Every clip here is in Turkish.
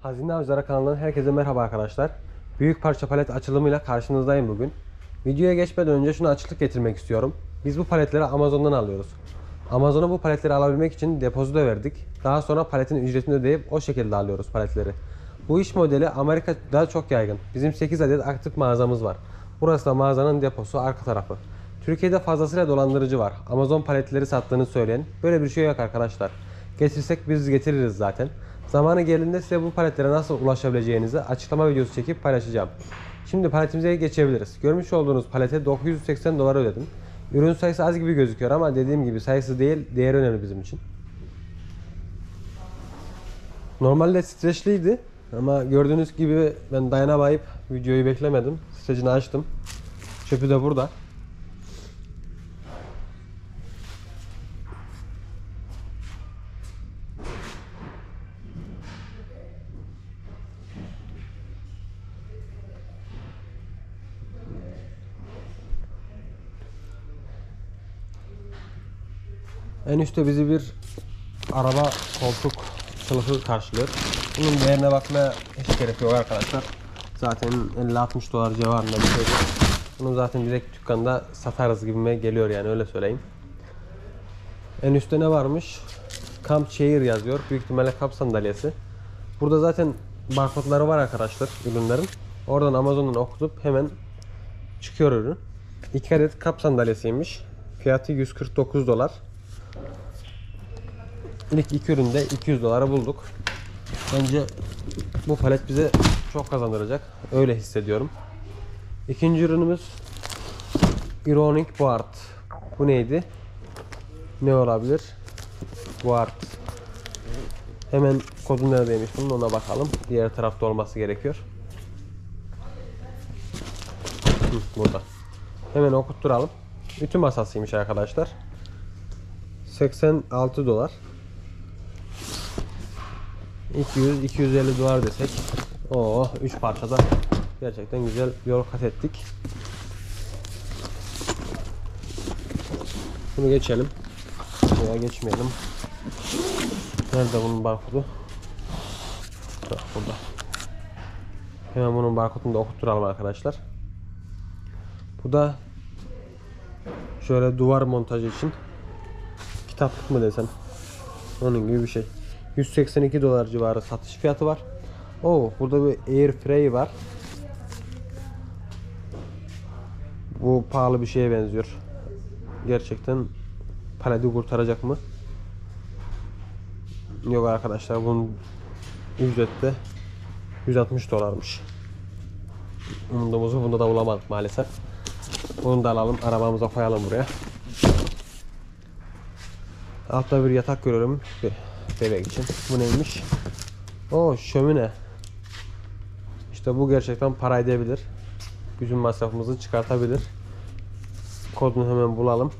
Hazine Avcıları kanalından herkese merhaba arkadaşlar. Büyük parça palet açılımıyla karşınızdayım bugün. Videoya geçmeden önce şunu açıklık getirmek istiyorum. Biz bu paletleri Amazon'dan alıyoruz. Amazon'a bu paletleri alabilmek için depozito verdik. Daha sonra paletin ücretini ödeyip o şekilde alıyoruz paletleri. Bu iş modeli Amerika'da çok yaygın. Bizim 8 adet aktif mağazamız var. Burası da mağazanın deposu, arka tarafı. Türkiye'de fazlasıyla dolandırıcı var. Amazon paletleri sattığını söyleyen. Böyle bir şey yok arkadaşlar. Getirsek biz getiririz zaten. Zamanı geldiğinde size bu paletlere nasıl ulaşabileceğinizi açıklama videosu çekip paylaşacağım. Şimdi paletimize geçebiliriz. Görmüş olduğunuz palete 980 dolar ödedim. Ürün sayısı az gibi gözüküyor ama dediğim gibi sayısı değil, değeri önemli bizim için. Normalde streçliydi ama gördüğünüz gibi ben dayanamayıp videoyu beklemedim. Streçini açtım. Çöpü de burada. En üstte bizi bir araba koltuk kılıfı karşılıyor. Bunun değerine bakmaya hiç gerek yok arkadaşlar. Zaten 50-60 dolar civarında bir şey. Bunu zaten direkt dükkanda satarız gibime geliyor, yani öyle söyleyeyim. En üstte ne varmış? Camp Chair yazıyor. Büyük ihtimalle kamp sandalyesi. Burada zaten barkodları var arkadaşlar ürünlerin. Oradan Amazon'dan okutup hemen çıkıyor ürün. 2 adet kamp sandalyesiymiş. Fiyatı 149 dolar. İlk iki üründe 200 dolara bulduk. Bence bu palet bize çok kazandıracak. Öyle hissediyorum. İkinci ürünümüz Ironic Board. Bu neydi? Ne olabilir? Board. Hemen kodu neredeymiş bunun, ona bakalım. Diğer tarafta olması gerekiyor. Burada. Hemen okutturalım. Ütü masasıymış arkadaşlar. 86 dolar. 200-250 dolar desek. Oo, 3 parçada gerçekten güzel yol kat ettik. Bunu geçelim. Veya geçmeyelim. Nerede bunun barkodu? Burada. Hemen bunun barkodunu da okutturalım arkadaşlar. Bu da şöyle duvar montajı için kitaplık mı desem, onun gibi bir şey. 182 dolar civarı satış fiyatı var. Oo, burada bir air fry var. Bu pahalı bir şeye benziyor. Gerçekten paleti kurtaracak mı? Yok arkadaşlar, bunun ücreti de 160 dolarmış. Umduğumuzu bunda da bulamadık maalesef. Bunu da alalım, arabamıza koyalım buraya. Altta bir yatak görüyorum bebek için. Bu neymiş? O şömine. İşte bu gerçekten para edebilir. Bütün masrafımızı çıkartabilir. Kodunu hemen bulalım.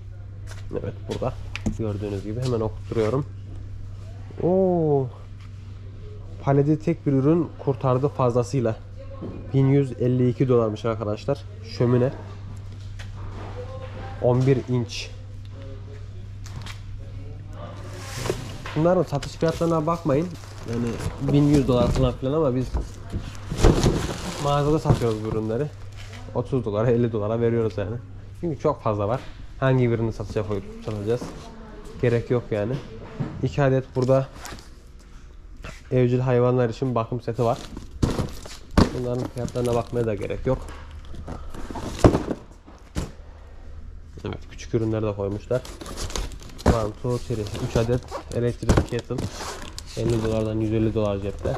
Evet, burada. Gördüğünüz gibi hemen okutturuyorum. Oo. Paleti tek bir ürün kurtardı fazlasıyla. 1152 dolarmış arkadaşlar. Şömine. 11 inç. Bunların satış fiyatlarına bakmayın. Yani 1100 dolar falan filan ama biz mağazada satıyoruz bu ürünleri. 30 dolara 50 dolara veriyoruz yani. Çünkü çok fazla var. Hangi birini satışa koyup satacağız? Gerek yok yani. 2 adet burada evcil hayvanlar için bakım seti var. Bunların fiyatlarına bakmaya da gerek yok. Evet, küçük ürünler de koymuşlar. 1, 2, 3 adet elektrik kettle. 50 dolardan 150 dolar cepte.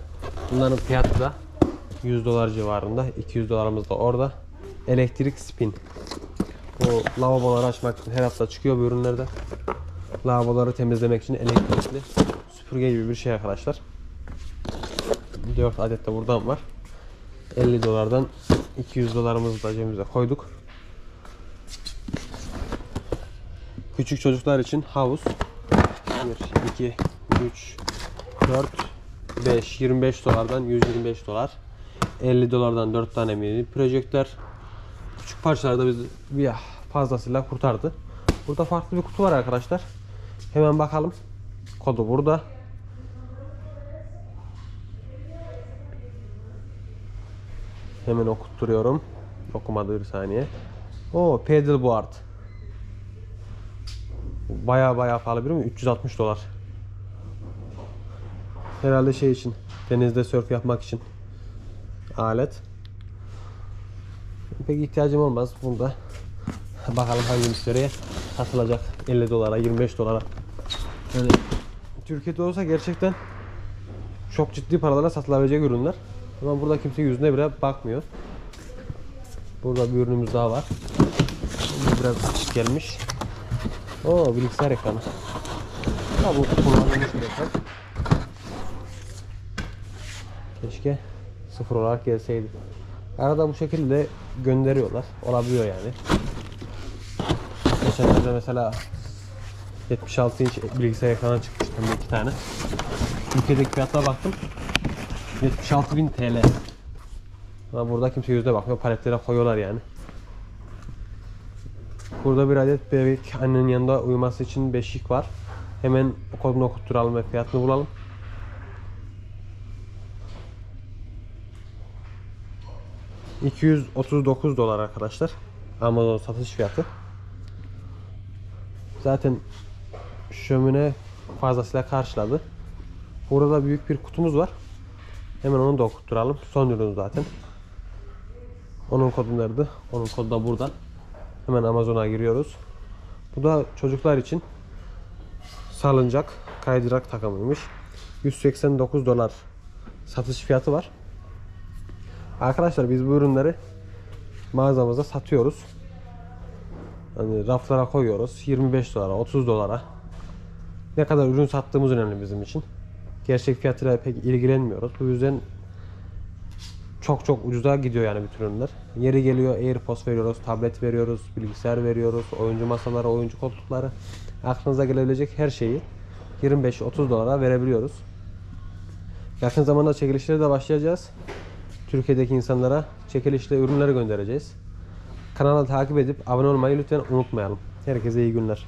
Bunların fiyatı da 100 dolar civarında. 200 dolarımız da orada. Elektrik spin. Bu lavaboları açmak için her hafta çıkıyor bu ürünlerde. Lavaboları temizlemek için elektrikli süpürge gibi bir şey arkadaşlar. 4 adet de buradan var. 50 dolardan 200 dolarımızı da cebimize koyduk. Küçük çocuklar için havuz. 1, 2, 3, 4, 5, 25 dolardan 125 dolar. 50 dolardan 4 tane mini projektör. Küçük parçalarda bizi fazlasıyla kurtardı. Burada farklı bir kutu var arkadaşlar. Hemen bakalım. Kodu burada. Hemen okutturuyorum. Okumadı bir saniye. O pedalboard. Baya pahalı bir mi? 360 dolar. Herhalde şey için. Denizde sörf yapmak için. Alet. Pek ihtiyacım olmaz bunda. Bakalım hangi müşteriye satılacak. 50 dolara, 25 dolara. Yani Türkiye'de olsa gerçekten çok ciddi paralara satılabilecek ürünler. Ama burada kimse yüzüne bile bakmıyor. Burada bir ürünümüz daha var. Bu biraz açık gelmiş. Oo, bilgisayar ekranı. Ha, bu kullanılmış bir ekran. Keşke sıfır olarak gelseydi. Arada bu şekilde gönderiyorlar. Olabiliyor yani. Geçenlerde mesela 76 inç bilgisayar ekranı çıkmıştı, hem de 2 tane. Ülkedeki fiyatına baktım. 76.000 TL. Ama burada kimse yüzüne bakmıyor. Paletlere koyuyorlar yani. Burada bir adet bebek annenin yanında uyuması için beşik var. Hemen kodunu okutturalım ve fiyatını bulalım. $239 arkadaşlar. Amazon satış fiyatı. Zaten şömine fazlasıyla karşıladı. Burada büyük bir kutumuz var. Hemen onu da okutturalım. Son ürün zaten. Onun kodu nerede? Onun kodu da burada. Hemen Amazon'a giriyoruz. Bu da çocuklar için salıncak, kaydırak takımıymış. $189 satış fiyatı var. Arkadaşlar biz bu ürünleri mağazamızda satıyoruz. Hani raflara koyuyoruz. 25 dolara, 30 dolara. Ne kadar ürün sattığımız önemli bizim için. Gerçek fiyatıyla pek ilgilenmiyoruz. Bu yüzden çok ucuza gidiyor yani bütün ürünler. Yeri geliyor AirPods veriyoruz, tablet veriyoruz, bilgisayar veriyoruz, oyuncu masaları, oyuncu koltukları. Aklınıza gelebilecek her şeyi 25-30 dolara verebiliyoruz. Yakın zamanda çekilişlere de başlayacağız. Türkiye'deki insanlara çekilişle ürünleri göndereceğiz. Kanalı takip edip abone olmayı lütfen unutmayalım. Herkese iyi günler.